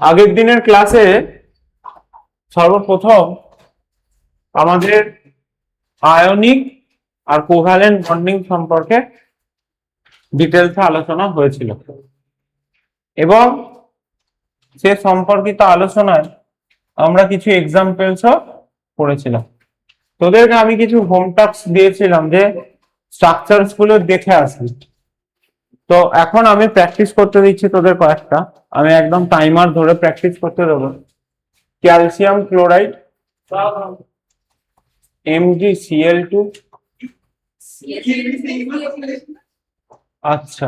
আগের দিনের ক্লাসে সর্বপ্রথম আমাদের আয়নিক আর কোভ্যালেন্ট বন্ডিং সম্পর্কে ডিটেলসে আলোচনা হয়েছিল এবং সে সম্পর্কিত আলোচনায় আমরা কিছু এক্সাম্পলসও পড়েছিলাম। তোদেরকে আমি কিছু হোম টাস্ক দিয়েছিলাম যে স্ট্রাকচারস গুলো দেখে আসবি। তো এখন আমি প্র্যাকটিস করতে দিচ্ছি তোদের কয়েকটা, আমি একদম টাইমার ধরে প্র্যাকটিস করতে দেবো। ক্যালসিয়াম ক্লোরাইড, MgCl2, আচ্ছা,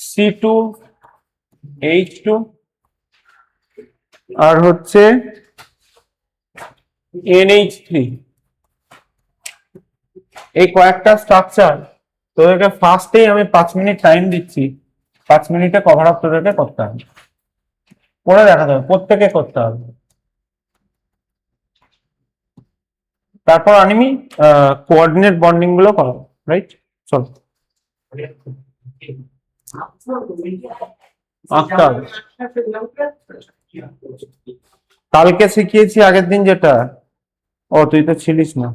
C2H2, আর হচ্ছে NH3। এই কয়েকটা স্ট্রাকচার তোদেরকে ফার্স্টেই আমি 5 মিনিট টাইম দিচ্ছি, 5 মিনিটে কভার আপ তোদেরকে করতে হবে, করে দেখাতে হবে, প্রত্যেকে করতে হবে। তারপর আমি কোঅর্ডিনেট বন্ডিং গুলো করাবো, রাইট? চল আঁকতে হবে। কালকে শিখিয়েছি আগের দিন যেটা, ও তুই তো ছিলিস না।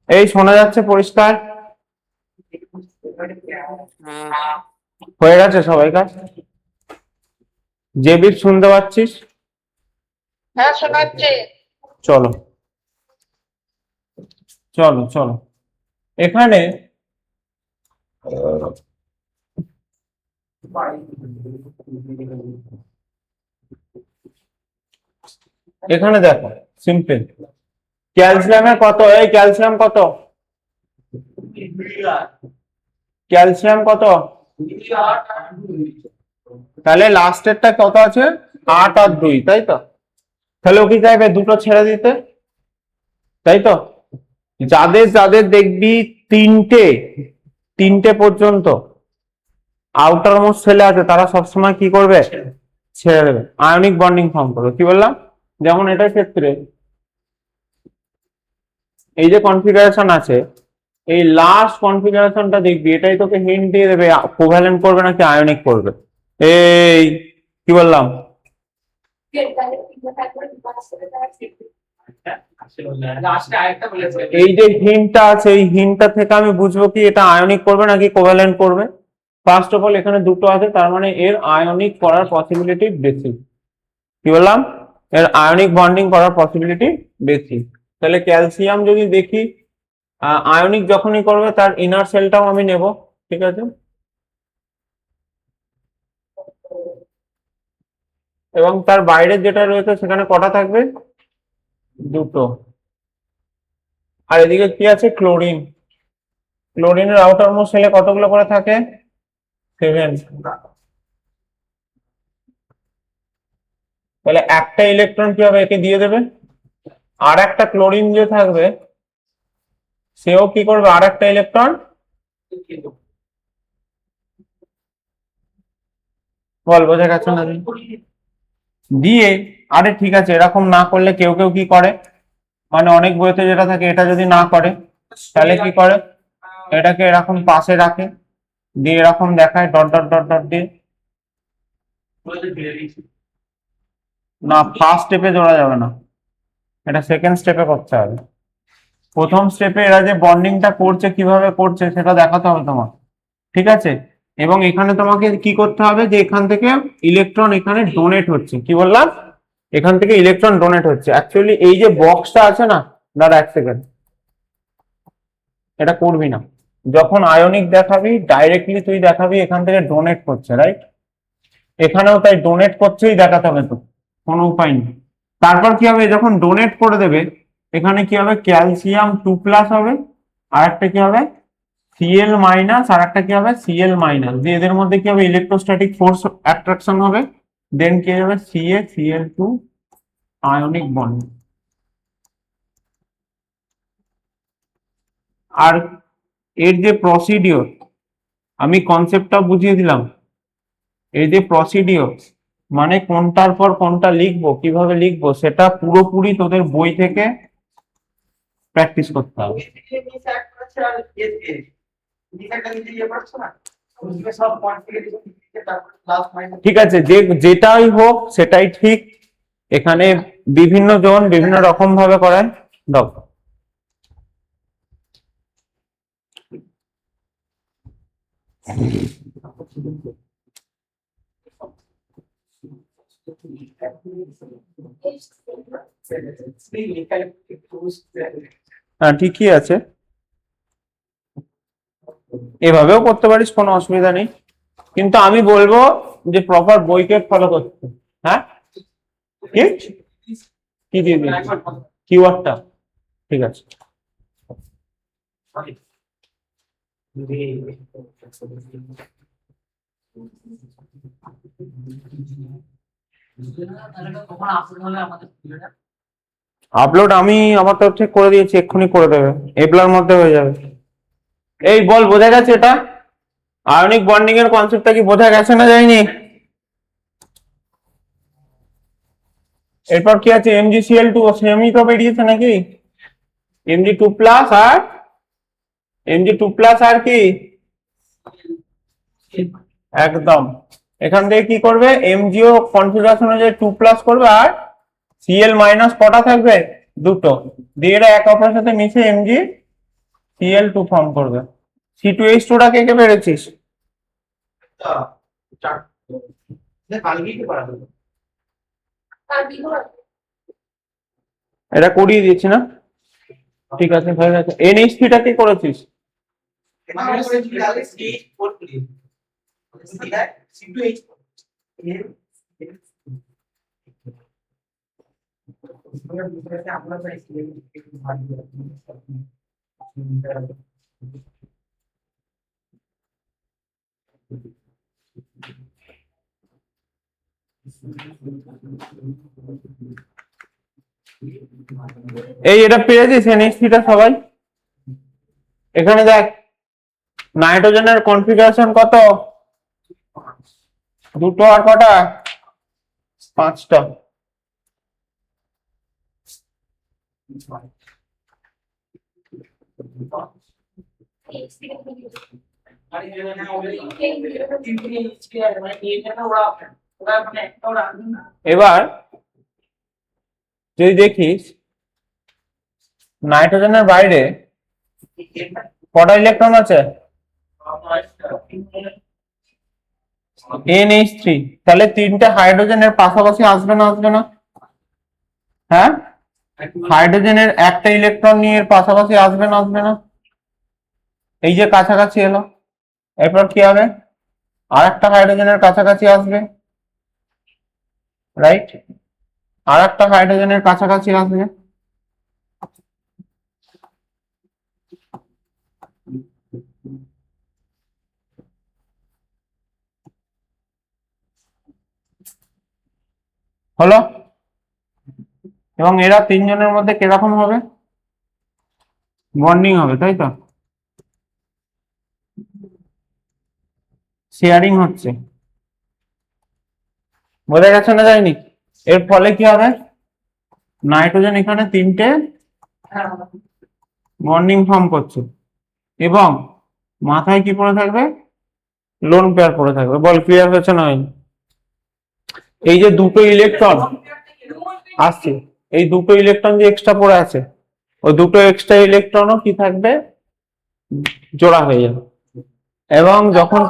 এই শোনা যাচ্ছে পরিষ্কার? হয়ে গেছে সবাইকার? জেবির শুনতে পাচ্ছিস? হ্যাঁ, শোনাচ্ছে। চলো চলো চলো, এখানে এখানে দেখো, সিম্পল। ক্যালসিয়ামের কত? এই ক্যালসিয়াম কত? ক্যালসিয়াম কত? তাহলে লাস্টেরটা কত আছে? 8 আর 2, তাই তো? তাহলে ও কি চাইবে? দুটো ছেড়ে দিতে, তাই তো? যাদের যাদের দেখবি তিনটে তিনটে পর্যন্ত আউটার মোস্ট সেলে আছে, তারা সবসময় কি করবে? ছেড়ে দেবে, আয়নিক বন্ডিং ফর্ম করবে। কি বললাম? যেমন এটার ক্ষেত্রে এই যে কনফিগারেশন আছে, এই লাস্ট কনফিগারেশনটা দেখবি, এটাই তোকে হিন্ট দিয়ে দেবে কোভ্যালেন্ট করবে নাকি আয়নিক করবে। এই কি বললাম? এই যে হিন্টটা আছে, এই হিন্টটা থেকে আমি বুঝবো কি এটা আয়নিক করবে নাকি কোভ্যালেন্ট করবে। ফার্স্ট অফ অল এখানে দুটো আছে, তার মানে এর আয়নিক করার পসিবিলিটি বেশি। কি বললাম? এর আয়নিক বন্ডিং করার পসিবিলিটি বেশি। তাহলে ক্যালসিয়াম যদি দেখি, আয়নিক যখনই করবে তার ইনার সেলটাও আমি নেব, ঠিক আছে? এবং তার বাইরে যেটা রয়েছে সেখানে কটা থাকবে? দুটো। আর এদিকে কি আছে? ক্লোরিন। ক্লোরিনের আউটার মোস্ট সেলে কতগুলো করে থাকে? 7। তাহলে একটা ইলেকট্রন কি হবে? একে দিয়ে দেবে। আর একটা ক্লোরিন যে থাকবে, সেও কি করবে? আর একটা ইলেকট্রন বল, বোঝা গেছে না? দিয়ে, আরে ঠিক আছে, এরকম না করলে কেউ কেউ কি করে, মানে অনেক বইতে যেটা থাকে, এটা যদি না করে তাহলে কি করে? এটাকে এরকম পাশে রাখে, দিয়ে এরকম দেখায় ডট ডট ডট ডট দিয়ে। না, ফার্স্ট স্টেপে জোড়া যাবে না, এটা সেকেন্ড স্টেপে করতে হবে। প্রথম স্টেপে এরা যে বন্ডিংটা করছে, কিভাবে করছে সেটা দেখাতে হবে তোমার, ঠিক আছে? এবং এখানে তোমাকে কি করতে হবে, যে এখান থেকে ইলেকট্রন এখানে ডোনেট হচ্ছে। কি বললাম? এখান থেকে ইলেকট্রন ডোনেট হচ্ছে। অ্যাকচুয়ালি এই যে বক্সটা আছে না, দাঁড়া এক সেকেন্ড, এটা করবি না। যখন আয়নিক দেখাবি, ডাইরেক্টলি তুই দেখাবি এখান থেকে ডোনেট করছে, রাইট? এখানেও তাই ডোনেট করছেই দেখাতে হবে, তো কোনো উপায় নেই। তারপর কি হবে? যখন ডোনেট করে দেবে, এখানে কি হবে? ক্যালসিয়াম 2+ হবে, আর একটা কি হবে? Cl-, আর একটা কি হবে? Cl-। যে এদের মধ্যে কি হবে? ইলেকট্রোস্ট্যাটিক ফোর্স অ্যাট্রাকশন হবে, দেন কি হবে? CaCl2 ionic bond. আর এর যে প্রসিডিওর, আমি কনসেপ্টটা বুঝিয়ে দিলাম। এই যে প্রসিডিওর মানে কোনটার পর কোনটা লিখবো, কিভাবে লিখবো, সেটা পুরোপুরি তোদের বই থেকে প্র্যাকটিস করতে হবে। ঠিক আছে, যে যেটাই হোক সেটাই ঠিক। এখানে বিভিন্ন জন বিভিন্ন রকম ভাবে করায়। দাও। হ্যাঁ, ঠিকই আছে, এভাবেও করতে পারিস, কোনো অসুবিধা নেই। কিন্তু আমি বলবো যে প্রপার বইকে ফলো করতে। হ্যাঁ, কি কি দিয়ে দিয়েছি? কিওয়ার্ডটা ঠিক আছে। আপলোড আমি আমার তরফ থেকে করে দিয়েছি, এক্ষুনি করে দেবে, এবলার মধ্যে হয়ে যাবে। এই বল, বোঝা গেছে এটা? আয়নিক বন্ডিং এর কনসেপ্টটা কি বোঝা গেছে না যায়নি? এরপর কি আছে? MgCl2 সেমই তো বেরিয়েছে নাকি? Mg2+ আর Mg2+ আর কি একদম। এখান থেকে কি করবে? MgO কনফিগারেশন অনুযায়ী 2+ করবে, আর Cl- কটা থাকবে? দুটো। দিয়ে এরা এক অপরের সাথে মিশে Mg Cl2 ফর্ম করবে। C2H2 টা কে কে পেরেছিস? এটা করিয়ে দিয়েছি না? ঠিক আছে, হয়ে গেছে। NH3 টা কি করেছিস? এই এটা পেয়েছিস NH3 টা সবাই? এখানে দেখ নাইট্রোজেনের কনফিগারেশন কত? দুটো আর কটা? পাঁচটা। এবার যদি দেখিস নাইট্রোজেনের বাইরে কটা ইলেকট্রন আছে? NH3, তাহলে তিনটে হাইড্রোজেনের পাশাপাশি আসবে না আসবে না? হ্যাঁ, হাইড্রোজেনের একটা ইলেকট্রন নিয়ে এর পাশাপাশি আসবে না আসবে না? এই যে কাছাকাছি এলো, এরপর কি হবে? আর একটা হাইড্রোজেনের কাছাকাছি আসবে, রাইট? আর একটা হাইড্রোজেনের কাছাকাছি আসবে। হলো? এবং এরা তিনজনের মধ্যে কিরকম হবে? বন্ডিং হবে, তাই তো? শেয়ারিং হচ্ছে। বোঝা গেছে না যায়নি? এর ফলে কি হবে? নাইট্রোজেন এখানে তিনটে বন্ডিং ফর্ম করছে এবং মাথায় কি পড়ে থাকবে? লোন পেয়ার পড়ে থাকবে। বল ক্লিয়ার হয়েছে না? এই যে দুটো ইলেকট্রন আসছে, এই দুটো ইলেকট্রন যে এক্সট্রা পড়ে আছে, ওই দুটো এক্সট্রা ইলেকট্রনও কি থাকবে? জোড়া হয়ে যাবে। এবং যখন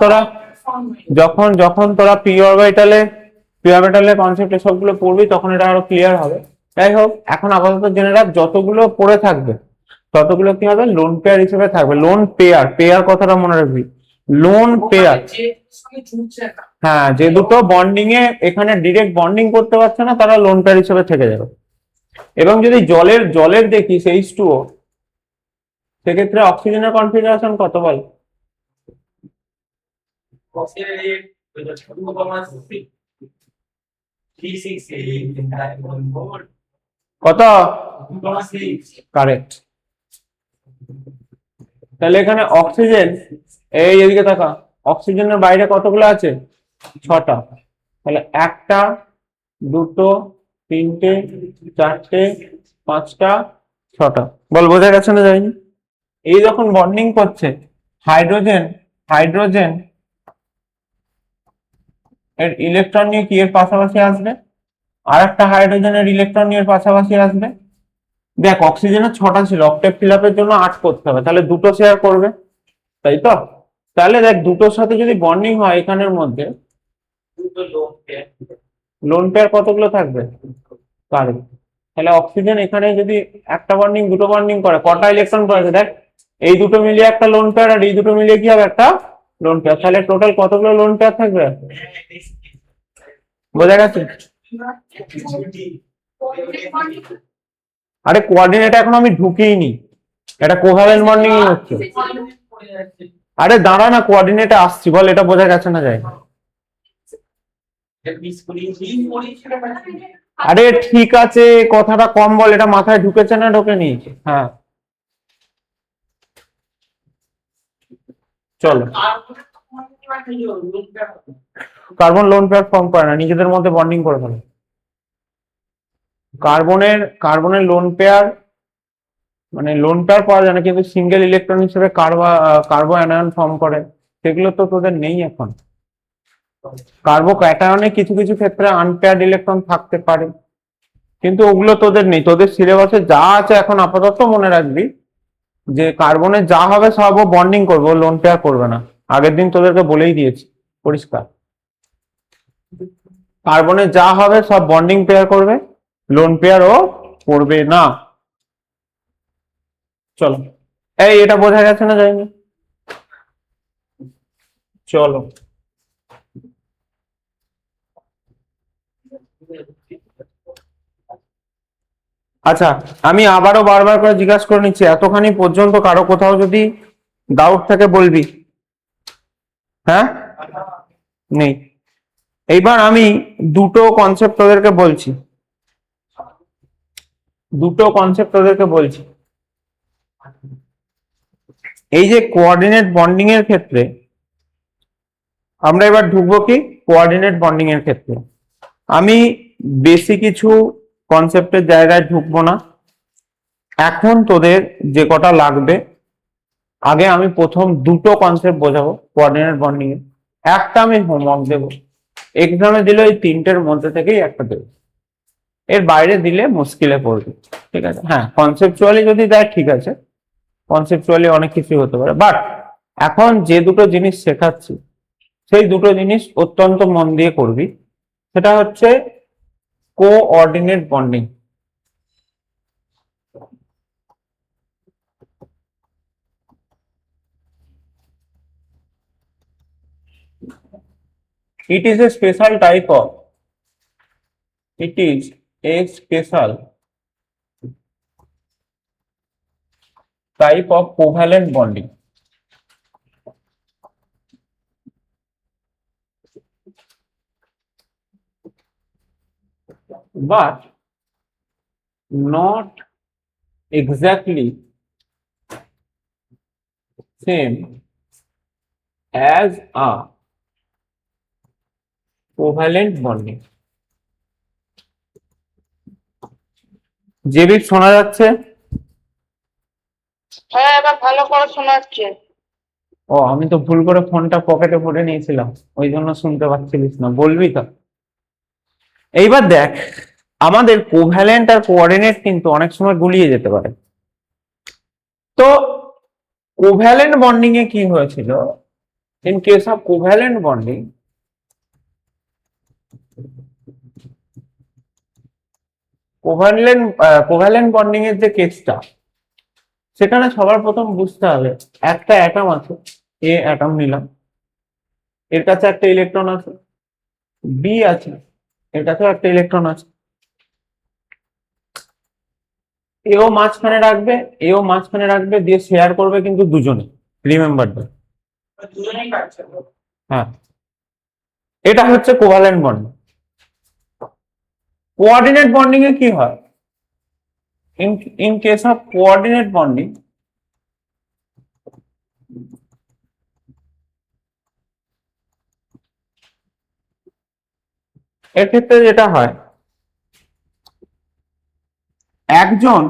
তোরা পি অরবিটালে কনসেপ্ট সবগুলো পড়বি তখন এটা আরো ক্লিয়ার হবে। যাই হোক, এখন আপাতত জেনে রাখ যতগুলো পড়ে থাকবে ততগুলো কি হবে? লোন পেয়ার হিসেবে থাকবে। লোন পেয়ার কথাটা মনে রাখবি। লোন পেয়ার, হ্যাঁ, যে দুটো বন্ডিং এ এখানে ডিরেক্ট বন্ডিং করতে পারছে না তারা লোন পেয়ার হিসেবে থেকে যাবে। এবং যদি জলের দেখিস H2O, সেক্ষেত্রে অক্সিজেনের কনফিগারেশন কত বল? কত? কারেক্ট। তাহলে এখানে অক্সিজেন, এই এদিকে থাকা অক্সিজেনের বাইরে কতগুলো আছে? 6টা। তাহলে 1টা, 2টো, 3টে, 4টে, 5টা, 6টা। বল বোঝা গেছে না যায়নি? এই যখন বন্ডিং করছে হাইড্রোজেন এর ইলেকট্রন নিয়ে কি এর পাশাপাশি আসবে? আর একটা হাইড্রোজেনের ইলেকট্রন নিয়ে এর পাশাপাশি আসবে। দেখ অক্সিজেনের 6টা ছিল, অক্টেভ ফিল আপের জন্য 8 করতে হবে, তাহলে দুটো শেয়ার করবে, তাই তো? তাহলে দেখ দুটোর সাথে যদি বন্ডিং হয় এখানের মধ্যে লোন পেয়ার কতগুলো থাকবে? কারেক্ট। তাহলে অক্সিজেন এখানে যদি একটা বন্ডিং দুটো বন্ডিং করে কটা ইলেকট্রন পাবে? দেখ এই দুটো মিলিয়ে একটা লোন পেয়ার আর এই দুটো মিলিয়ে কি হবে? একটা লোন পেয়ার। তাহলে টোটাল কতগুলো লোন পেয়ার থাকবে? বোঝা গেছে? আরে কোঅর্ডিনেট এখন আমি ঢুকিয়েইনি, এটা কোভালেন্ট বন্ডিং হচ্ছে। আরে দাঁড়া না, কোঅর্ডিনেটে আসছি, বল এটা বোঝা গেছে না যায়? আরে ঠিক আছে, কথাটা কম বল, এটা মাথায় ঢুকেছে না ঢোকেনি? হ্যাঁ চলো। কার্বন লোন পেয়ার ফর্ম করে না, নিজেদের মধ্যে বন্ডিং করে ফেলে। কার্বনের লোন পেয়ার মানে লোন পেয়ার পাওয়া যায় না, কিন্তু সিঙ্গেল ইলেকট্রন হিসেবে কার্বো অ্যানায়ন ফর্ম করে, সেগুলো তো তোদের নেই এখন। কার্বো ক্যাটায়নে কিছু কিছু ক্ষেত্রে আনপেয়ার্ড ইলেকট্রন থাকতে পারে, কিন্তু ওগুলো তোদের নেই। তোদের সিলেবাসে যা আছে এখন আপাতত মনে রাখবি যে কার্বনে যা হবে সব বন্ডিং করবো, লোন পেয়ার করবে না। আগের দিন তোদেরকে বলেই দিয়েছি পরিষ্কার, কার্বনে যা হবে সব বন্ডিং পেয়ার করবে, লোন পেয়ার ও করবে না। চলো, এই এটা বোঝা গেছে না যায়নি? চলো, আচ্ছা আমি আবারও বারবার করে জিজ্ঞাসা করে নিচ্ছি, এতখানি পর্যন্ত কারো কোথাও যদি ডাউট থাকে বলবি। হ্যাঁ, নেই। এইবার আমি দুটো কনসেপ্ট তোদেরকে বলছি, এই যে কোঅর্ডিনেট বন্ডিং এর ক্ষেত্রে আমরা এবার ঢুকবো কি, কোঅর্ডিনেট বন্ডিং এর ক্ষেত্রে আমি বেশি কিছু কনসেপ্টের জায়গায় ঢুকবো না। এখন তোদের যে কটা লাগবে, আগে আমি প্রথম দুটো কনসেপ্ট বোঝাবো কোঅর্ডিনেট বন্ডিং এর, একটা আমি হোমওয়ার্ক দেবো, এক্সামে দিলে ওই তিনটের মধ্যে থেকেই একটা দেবো, এর বাইরে দিলে মুশকিলে পড়বে। ঠিক আছে, হ্যাঁ কনসেপচুয়ালি যদি দেয় ঠিক আছে, কনসেপচুয়ালি অনেক কিছু হতে পারে, বাট এখন যে দুটো জিনিস শেখাচ্ছি সেই দুটো জিনিস অত্যন্ত মন দিয়ে করবি। সেটা হচ্ছে coordinate bonding. It is a special type of, it is a special type of covalent bonding. But not exactly same as a covalent bonding. জেবিক শোনা যাচ্ছে? হ্যাঁ এবার ভালো করে শোনাচ্ছে। ও আমি তো ভুল করে ফোনটা পকেটে ভরে নিয়েছিলাম, ওই জন্য শুনতে পাচ্ছিলিস না, বলবি তো। এইবার দেখ, আমাদের কোভ্যালেন্ট আর কোঅর্ডিনেট কিন্তু অনেক সময় গুলিয়ে যেতে পারে। তো কোভ্যালেন্ট বন্ডিং এ কি হয়েছিল, in case of covalent bonding, covalent bonding এর যে কেসটা, সেখানে সবার প্রথম বুঝতে হবে একটা অ্যাটম আছে, এ অ্যাটম নিলাম, এর কাছে একটা ইলেকট্রন আছে, বি আছে, এর কাছেও একটা ইলেকট্রন আছে, এও মাঝখানে রাখবে, এও মাঝখানে রাখবে, দিয়ে শেয়ার করবে কিন্তু দুজনে, রিমেম্বার দ্যাট। হ্যাঁ, এটা হচ্ছে কোভ্যালেন্ট বন্ডিং। কোঅর্ডিনেট বন্ডিং এ কি হয়, in case of coordinate bonding, এর ক্ষেত্রে যেটা হয়, একজন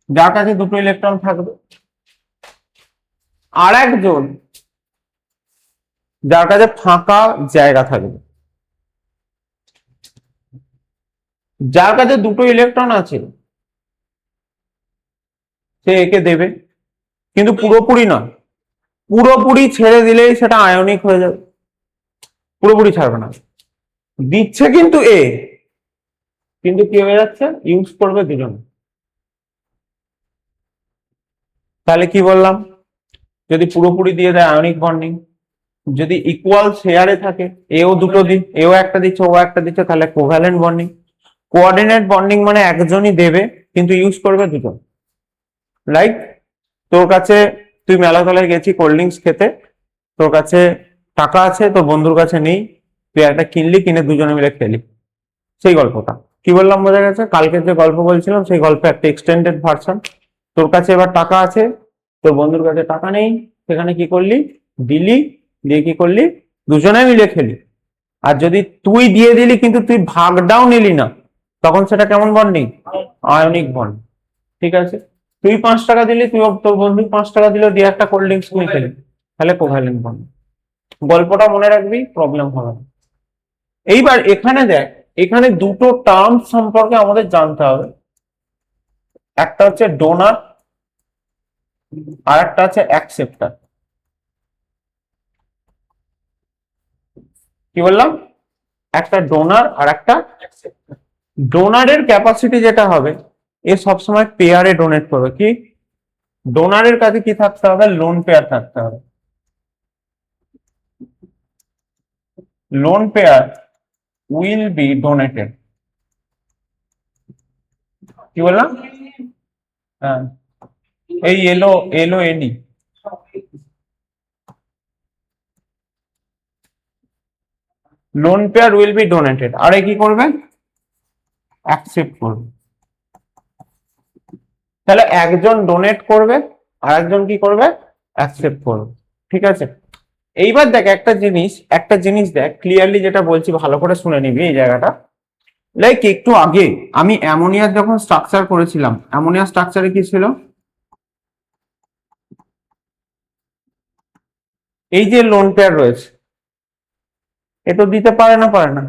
যার কাছে দুটো ইলেকট্রন থাকবে, আর একজন যার কাছে ফাঁকা জায়গা থাকবে। যার কাছে দুটো ইলেকট্রন আছে সে একে দেবে, কিন্তু পুরোপুরি নয়, পুরোপুরি ছেড়ে দিলেই সেটা আয়নিক হয়ে যাবে, পুরোপুরি ছাড়বে না, দিচ্ছে কিন্তু এ, কিন্তু কি হয়ে যাচ্ছে, ইউজ করবে দুজন। তাহলে কি বললাম, যদি পুরোপুরি দিয়ে দেয় আয়নিক বন্ডিং, যদি ইকুয়াল শেয়ারে থাকে, এও দুটো দিন, এও একটা দিচ্ছে ও একটা দিচ্ছে, তাহলে কোভ্যালেন্ট বন্ডিং। কোঅর্ডিনেট বন্ডিং মানে একজনই দেবে কিন্তু ইউজ করবে দুজন। লাইক তোর কাছে, তুই মেলা তলায় গেছি কোল্ড ড্রিঙ্কস খেতে, তোর কাছে টাকা আছে, তোর বন্ধুর কাছে নেই, তুই একটা কিনলি, কিনে দুজনে মিলে খেলি, সেই গল্পটা। কি বললাম বোঝা গেছে? কালকে যে গল্প বলছিলাম সেই গল্পে একটা এক্সটেন্ডেড ভার্সন। তোর কাছে এবার টাকা আছে, তোর বন্ধুর কাছে টাকা নেই, সেখানে কি করলি, দিলি, দিয়ে কি করলি, দুজনে মিলে খেলি। আর যদি তুই দিয়ে দিলি কিন্তু তুই ভাগটাও নিলি না, তখন সেটা কেমন বন্ডিং, আয়নিক বন্ড। ঠিক আছে, তুই 5 টাকা দিলি, তুই তোর বন্ধু 5 টাকা দিল, দিয়ে একটা কোল্ড ড্রিঙ্কস কিনে খেলি, তাহলে কোভ্যালেন্ট বন্ড। গল্পটা মনে রাখবি, প্রবলেম হবে না। এইবার এখানে দেখ, এখানে দুটো টার্ম সম্পর্কে আমাদের জানতে হবে। একটা হচ্ছে ডোনার আর একটা আছে অ্যাকসেপ্টার। কি বললাম? একটা ডোনার আর একটা ডোনারের ক্যাপাসিটি যেটা হবে, এ সবসময় পেয়ারে ডোনেট করবে। কি ডোনারের কাছে কি থাকতে হবে? লোন পেয়ার থাকতে হবে। Lone pair will be donated. কি বললাম? হ্যাঁ, এই এলো এলো any lone pair will be donated. আরে কি করবে? অ্যাকসেপ্ট করবে। তাহলে একজন ডোনেট করবে আর একজন কি করবে? অ্যাকসেপ্ট করবে। ঠিক আছে, এইবার দেখ একটা জিনিস দেখ ক্লিয়ারলি, যেটা বলছি ভালো করে শুনে নিবি এই জায়গাটা। লাইক একটু আগে আমি অ্যামোনিয়ার যখন স্ট্রাকচার করেছিলাম, অ্যামোনিয়া স্ট্রাকচারে কি ছিল? এই যে লোন পেয়ার রয়েছে, এ তো দিতে পারে না, পারে না।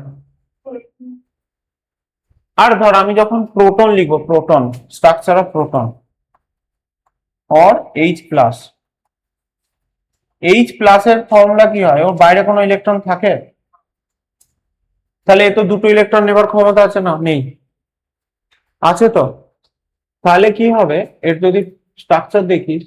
আর ধর আমি যখন প্রোটন লিখবো, proton structure of proton or H plus, H plus এর ফর্মুলা কি হয়? ওর বাইরে কোনো ইলেকট্রন থাকে? তাহলে এ তো দুটো ইলেকট্রন নেবার ক্ষমতা আছে না? নেই। আছে তো? তাহলে কি হবে এর যদি স্ট্রাকচার দেখিস,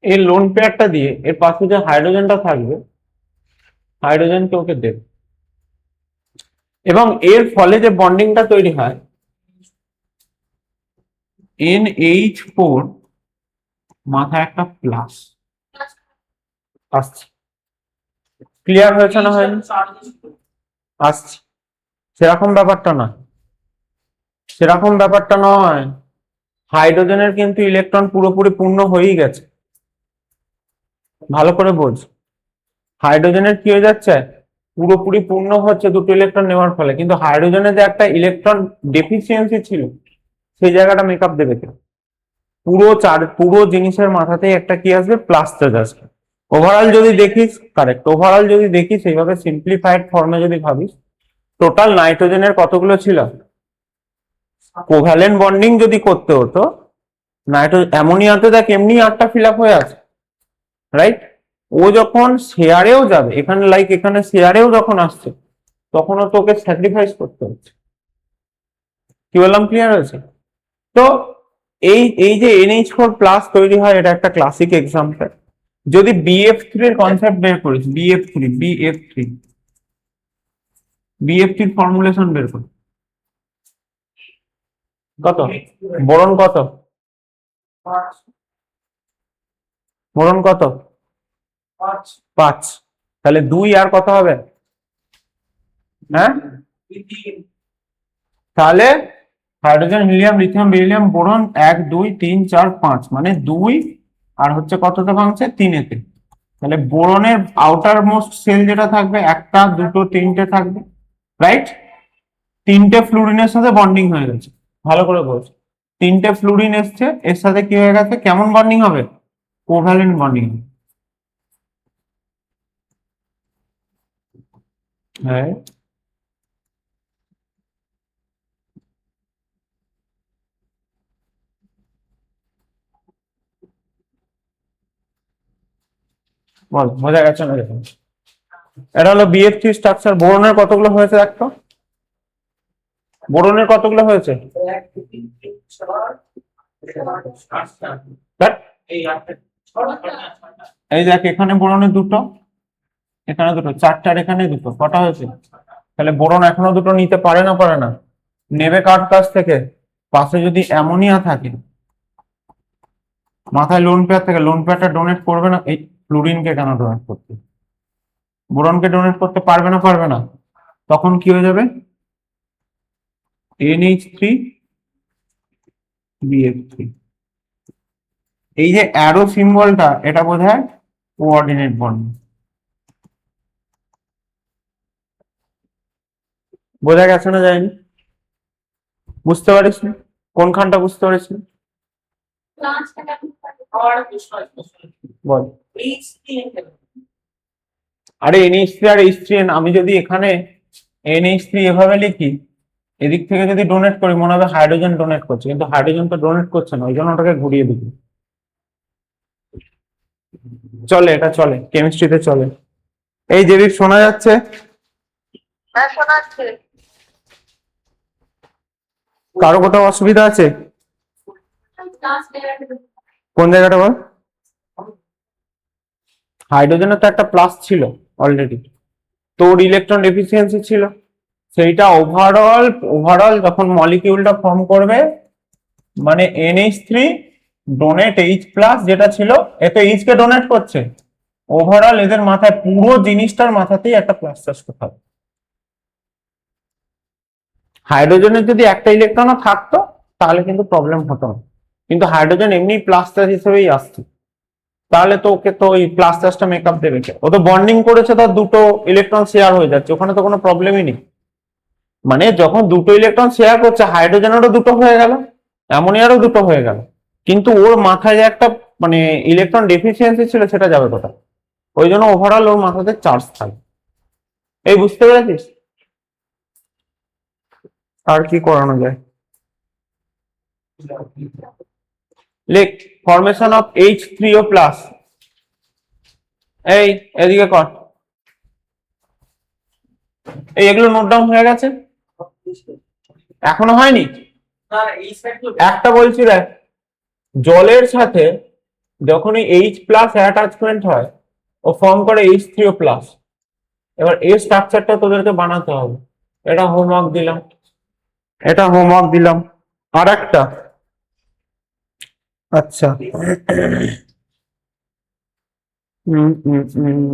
এই লোন পেয়ারটা দিয়ে এর পাশে যে হাইড্রোজেনটা থাকবে, হাইড্রোজেনকে ওকে দেবে, এবং এর ফলে যে বন্ডিংটা তৈরি হয় NH4 মাথায় একটা প্লাস আসছে। ক্লিয়ার হয়েছে না হয়নি? আসছে। সেরকম ব্যাপারটা না, সেরকম ব্যাপারটা নয়। হাইড্রোজেনের কিন্তু ইলেকট্রন পুরোপুরি পূর্ণ হয়েই গেছে। ভালো করে বোঝ, হাইড্রোজেনের কি হয়ে যাচ্ছে? পুরোপুরি পূর্ণ হচ্ছে দুটো ইলেকট্রন নেওয়ার ফলে, কিন্তু হাইড্রোজেনের যে একটা ইলেকট্রন ডেফিসিয়েন্সি ছিল, সেই জায়গাটা মেকআপ দেবে কে? পুরো জিনিসের মাথাতেই একটা কি আসবে? প্লাস চার্জ আসবে। ওভারঅল যদি দেখিস, কারেক্ট, ওভারঅল যদি দেখিস এইভাবে সিম্পলিফাইড ফর্মে যদি ভাবিস, টোটাল নাইট্রোজেনের কতগুলো ছিল? কোভ্যালেন্ট বন্ডিং যদি করতে হতো, অ্যামোনিয়াতে দেখ এমনি 8টা ফিল আপ হয়ে আছে, রাইট? ও যখন শেয়ারেও যাবে, এখানে লাইক এখানে শেয়ারেও যখন আসছে, তখনও তোকে স্যাক্রিফাইস করতে হচ্ছে। কি বললাম? ক্লিয়ার হয়েছে তো? এই এই যে NH4 প্লাস তৈরি হয়, এটা একটা ক্লাসিক এক্সাম্পল। যদি BF3 এর কনসেপ্ট বের করিস, BF3 এর ফর্মুলেশন বের কর। কত? বোরন কত? বোরন কত? 5। তাহলে 2 আর কত হবে? হ্যাঁ, তাহলে hydrogen, helium, lithium, beryllium, boron 1 2 3 4 5, মানে 2 আর হচ্ছে কতটা ভাঙছে? 3-এতে। তাহলে বোরনের আউটার মোস্ট সেল যেটা থাকবে, একটা দুটো তিনটে থাকবে, রাইট? তিনটে ফ্লুরিনের সাথে বন্ডিং হয়ে গেছে। ভালো করে বল, তিনটে ফ্লুরিন এসছে, এর সাথে কি হয়ে গেছে? কেমন বন্ডিং হবে? Covalent bonding. হ্যাঁ, বল বোঝা গেছে না? দেখুন, এটা হলো BF3 স্ট্রাকচার। বোরনের কতগুলো হয়েছে দেখো, বোরনের কতগুলো হয়েছে? দেখ, এই দেখ, এখানে বোরনের দুটো, এখানে দুটো, 4টা, আর এখানে দুটো, কটা হয়েছে? তাহলে বোরন এখনো দুটো নিতে পারে না, পারে না? নেবে কার কাছ থেকে? পাশে যদি অ্যামোনিয়া থাকে, মাথায় লোন পেয়ার থেকে, লোন পেয়ারটা ডোনেট করবে না? এই ফ্লুরিনকে কেন ডোনেট করতে? বোরনকে ডোনেট করতে পারবে না, পারবে না? তখন কি হয়ে যাবে? NH3 BF3। এই যে অ্যারো সিম্বলটা, এটা বোঝায় কোঅর্ডিনেট বন্ড। বোঝা গেছে না? যায়নি? বুঝতে পারিস না? কোনখানটা বুঝতে পারিস না? বল। আরে NH3 আর H3N, আমি যদি এখানে NH3 এভাবে লিখি, এদিক থেকে যদি ডোনেট করি মনে হবে হাইড্রোজেন ডোনেট করছে, কিন্তু হাইড্রোজেন তো ডোনেট করছে না, ওই জন্য ওটাকে ঘুরিয়ে দিবি। চলে, এটা চলে, কেমিস্ট্রিতে চলে। এই দেবী শোনা যাচ্ছে? হ্যাঁ, শোনা যাচ্ছে। কারো কোথাও অসুবিধা আছে? কোন জায়গাটা বল? হাইড্রোজেনের তো একটা প্লাস ছিল অলরেডি, তোর ইলেকট্রন ডেফিসিয়েন্সি ছিল, সেইটা ওভারঅল ওভারঅল যখন মলিকিউলটা ফর্ম করবে, মানে NH3 ডোনেট H প্লাস যেটা ছিল, এতে H কে ডোনেট করছে, ওভারঅল এদের মাথায় পুরো জিনিসটার মাথাতেই একটা প্লাস চাষ করতে হবে। হাইড্রোজেনের যদি একটা ইলেকট্রনও থাকতো তাহলে কিন্তু প্রবলেম হতো না, কিন্তু হাইড্রোজেন এমনি প্লাস চার্জ হিসেবেই আসছে, তাহলে তো ওকে তো ওই প্লাস চার্জটা মেকআপ দেবে কে? ও তো বন্ডিং করেছে, তার দুটো ইলেকট্রন শেয়ার হয়ে যাচ্ছে, ওখানে তো কোনো প্রবলেমই নেই। মানে যখন দুটো ইলেকট্রন শেয়ার করছে, হাইড্রোজেনেরও দুটো হয়ে গেল, অ্যামোনিয়ারও দুটো হয়ে গেল, কিন্তু ওর মাথায় যে একটা মানে ইলেকট্রন ডেফিসিয়েন্সি ছিল সেটা যাবে কোথায়? ওই জন্য ওভারঅল ওর মাথাতে চার্জ থাকবে। এই বুঝতে পেরেছিস? আর কি করানো যায়? লেখ ফরমেশন অফ H3O প্লাস। এই এদিকে কর, এই এগুলো নোট ডাউন হয়ে গেছে? এখনো হয়নি? একটা বলছি দেখ, জলের সাথে যখন H প্লাস অ্যাটাচমেন্ট হয়, ও ফর্ম করে H3O প্লাস। এবার এই স্ট্রাকচারটা তোদেরকে বানাতে হবে, এটা হোমওয়ার্ক দিলাম, এটা হোমওয়ার্ক দিলাম। আর একটা, আচ্ছা, হুম হুম হুম,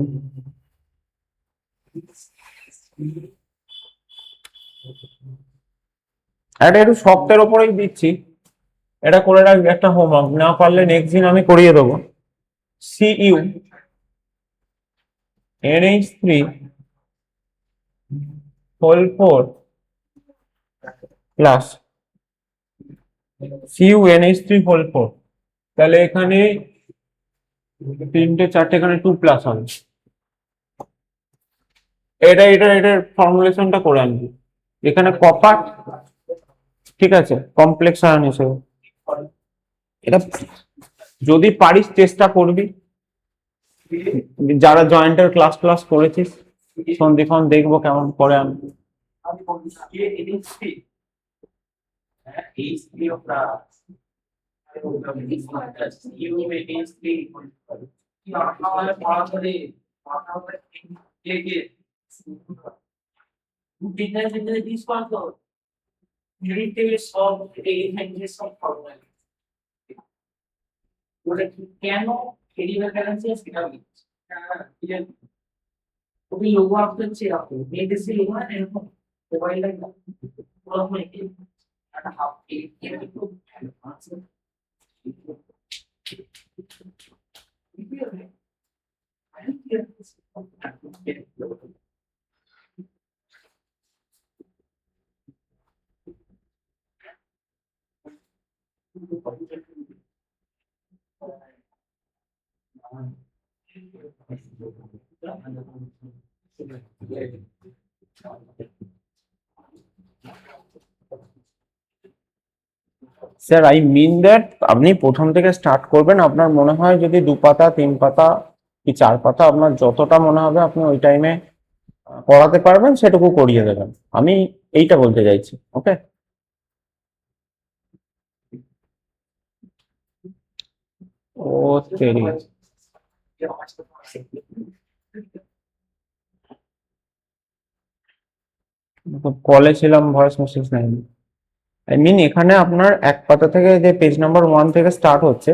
এটা একটু শক্তের ওপরেই দিচ্ছি, এটা করে রাখবি একটা হোমওয়ার্ক, না পারলে নেক্সট দিন আমি করিয়ে দেবো। Cu NH3 whole 4 plus CuNH3 whole 4, তাহলে এখানে তিনটে চারটে, এখানে 2 প্লাস হবে। এটার ফর্মুলেশনটা করে আনবি, এখানে কপার, ঠিক আছে, কমপ্লেক্স আয়ন হিসেবে। এটা যদি পারিস চেষ্টা করবি, যারা জয়েন্টের ক্লাস ক্লাস করেছিস সন্ধিক্ষণ দেখবো কেমন করে আমি। স্যার আই মিন দ্যাট আপনি প্রথম থেকে স্টার্ট করবেন, আপনার মনে হয় যদি 2 পাতা 3 পাতা কি 4 পাতা, আপনার যতটা মনে হবে আপনি ওই টাইমে পড়াতে পারবেন সেটুকু করিয়ে দেবেন, আমি এইটা বলতে চাইছি। ওকে? ও তেরি, কলে ছিলাম, ভয়েস মেসেজ নেয়নি। আই মিন এখানে আপনার 1 পাতা থেকে যে পেজ নাম্বার 1 থেকে স্টার্ট হচ্ছে,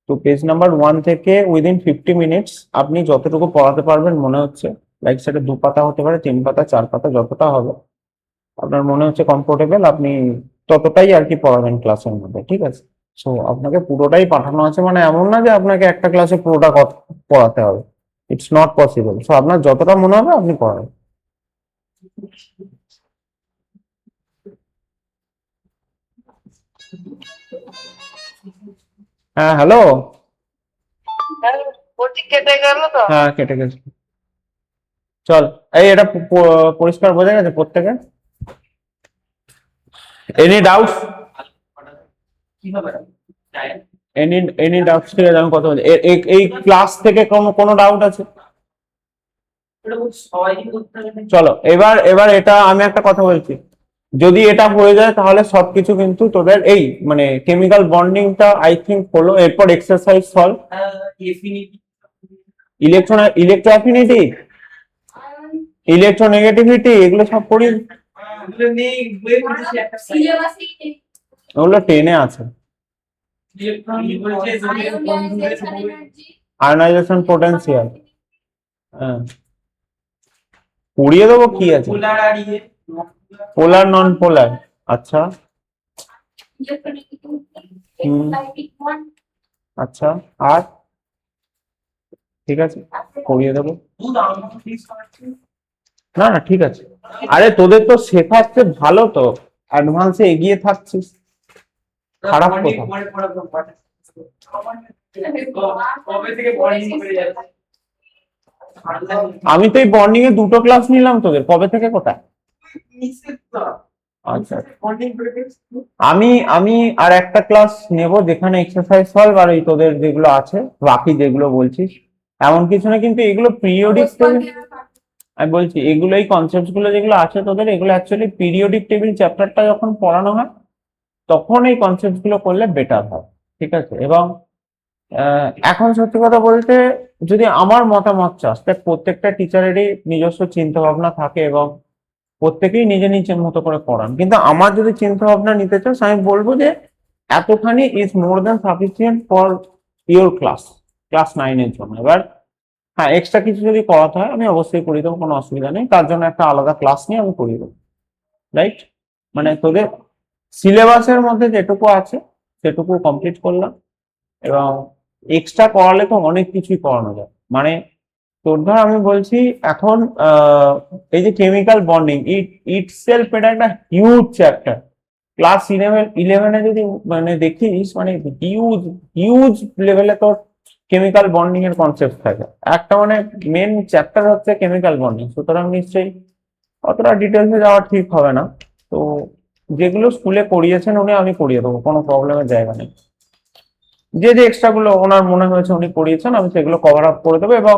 তো পেজ নাম্বার 1 থেকে উইদিন 50 মিনিটস আপনি যতটুকু পড়াতে পারবেন মনে হচ্ছে, লাইক সেটা 2 পাতা হতে পারে, 3 পাতা 4 পাতা, যতটা হবে আপনার মনে হচ্ছে কমফোর্টেবল, আপনি ততটাই আর কি পড়াবেন ক্লাসের মধ্যে, ঠিক আছে? সো আপনাকে পুরোটাই পাঠানো আছে, মানে এমন না যে আপনাকে একটা ক্লাসে পুরোটা পড়াতে হবে, ইটস নট পসিবল। সো আপনার যতটা মনে হবে আপনি পড়াবেন। হ্যাঁ হ্যালো, হ্যাঁ, বলছি কেটে গেল তো? হ্যাঁ কেটে গেছে। চল, এই এটা পরিষ্কার বোঝা গেছে প্রত্যেকে? Any doubts? Any doubts? ঠিক আছে, আমি কথা বলছি। এই ক্লাস থেকে কোনো ডাউট আছে? চলো, এবার এবার এটা আমি একটা কথা বলছি। যদি এটা হয়ে যায় তাহলে সবকিছু কিন্তু তোদের এই মানে কেমিক্যাল বন্ডিংটা আই থিঙ্ক হলো। এরপর এক্সারসাইজ সলভ, ইলেকট্রোঅ্যাফিনিটি, ইলেকট্রোনেগেটিভিটি, এগুলো সব পড়ি। ওগুলো 10-এ আছে। আয়নাইজেশন পোটেনশিয়াল, হ্যাঁ পড়িয়ে দেবো, কি আছে। পোলার নন পোলার, আচ্ছা। আচ্ছা, আর ঠিক আছে করিয়ে দেবো। না না ঠিক আছে। আরে তোদের তো শেখাচ্ছে ভালো, তো অ্যাডভান্সে এগিয়ে থাকছিস, খারাপ কথা। আমি তো এই বন্ডিং এ 2টো ক্লাস নিলাম, তোদের কবে থেকে কোথায়? আচ্ছা, আমি আমি আর একটা ক্লাস নেব যেখানে এক্সারসাইজ সলভ আর এই তোদের যেগুলো আছে বাকি যেগুলো বলছিস এমন কিছু না, কিন্তু এগুলো পিরিয়ডিক টেবিল। আমি বলছি এগুলো, এই কনসেপ্ট গুলো যেগুলো আছে তোদের, এগুলো অ্যাকচুয়ালি পিরিয়ডিক টেবিল চ্যাপ্টারটা যখন পড়ানো হয় তখন এই কনসেপ্ট গুলো করলে বেটার হয়, ঠিক আছে। এবং এখন সত্যি কথা বলতে যদি আমার মতামত চাস, দেখ প্রত্যেকটা টিচারেরই নিজস্ব চিন্তা ভাবনা থাকে এবং প্রত্যেকেই নিজে নিজের মতো করে পড়ান, কিন্তু আমার যদি চিন্তা ভাবনা নিতে চাস আমি বলবো যে এতখানি is more than sufficient for your class 9-এর জন্য। এবার হ্যাঁ, এক্সট্রা কিছু যদি করাতে হয় আমি অবশ্যই করিয়ে দেবো, কোনো অসুবিধা নেই, তার জন্য একটা আলাদা ক্লাস নিয়ে আমি করিয়ে দেবো, রাইট। মানে তোদের সিলেবাসের মধ্যে যেটুকু আছে সেটুকু কমপ্লিট করলাম, এবং এক্সট্রা করালে তো অনেক কিছুই করানো যায়। মানে তোর ধর আমি বলছি এখন এই যে কেমিক্যাল বন্ডিং ইটসেলফ, এটা একটা হিউজ চ্যাপ্টার। ক্লাস 11-এ যদি মানে দেখিস, মানে হিউজ হিউজ লেভেলে তোর কেমিক্যাল বন্ডিং এর কনসেপ্ট থাকে। একটা মানে মেন চ্যাপ্টার হচ্ছে কেমিক্যাল বন্ডিং, সুতরাং নিশ্চয়ই অতটা ডিটেলসে যাওয়া ঠিক হবে না। তো যেগুলো স্কুলে করিয়েছেন উনি, আমি করিয়ে দেবো, কোনো প্রবলেমের জায়গা নেই। যে যে এক্সট্রা গুলো ওনার মনে হয়েছে উনি করিয়েছেন আমি সেগুলো কভার আপ করে দেবো, এবং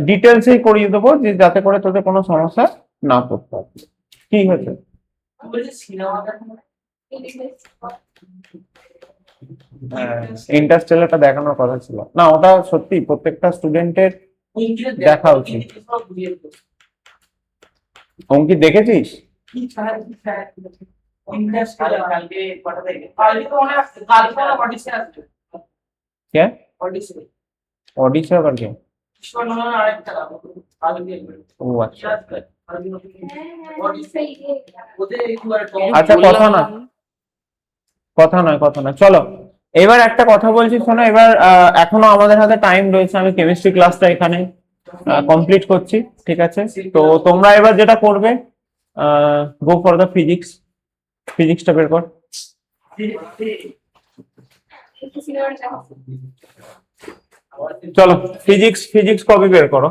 ডিটেলসেই করিয়ে দেবো, যে যাতে করে তোদের কোনো সমস্যা না পড়তে হয়। কি হয়েছে? ইন্টারস্টেলারটা দেখানোর কথা ছিল না, ওটা সত্যি প্রত্যেকটা স্টুডেন্টের দেখা উচিত। অঙ্কিত দেখেছিস? কে? অডিশন আবার কে? ও আচ্ছা আচ্ছা, কথা নয় চলো। এবার একটা কথা বলছি শোনো, এবার এখনো আমাদের হাতে টাইম রয়েছে, আমি কেমিস্ট্রি ক্লাসটা এখানে কমপ্লিট করছি, ঠিক আছে। তো তোমরা এবার যেটা করবে, গো ফর দ্য ফিজিক্সটা বের কর। চলো ফিজিক্স কপি বের করো।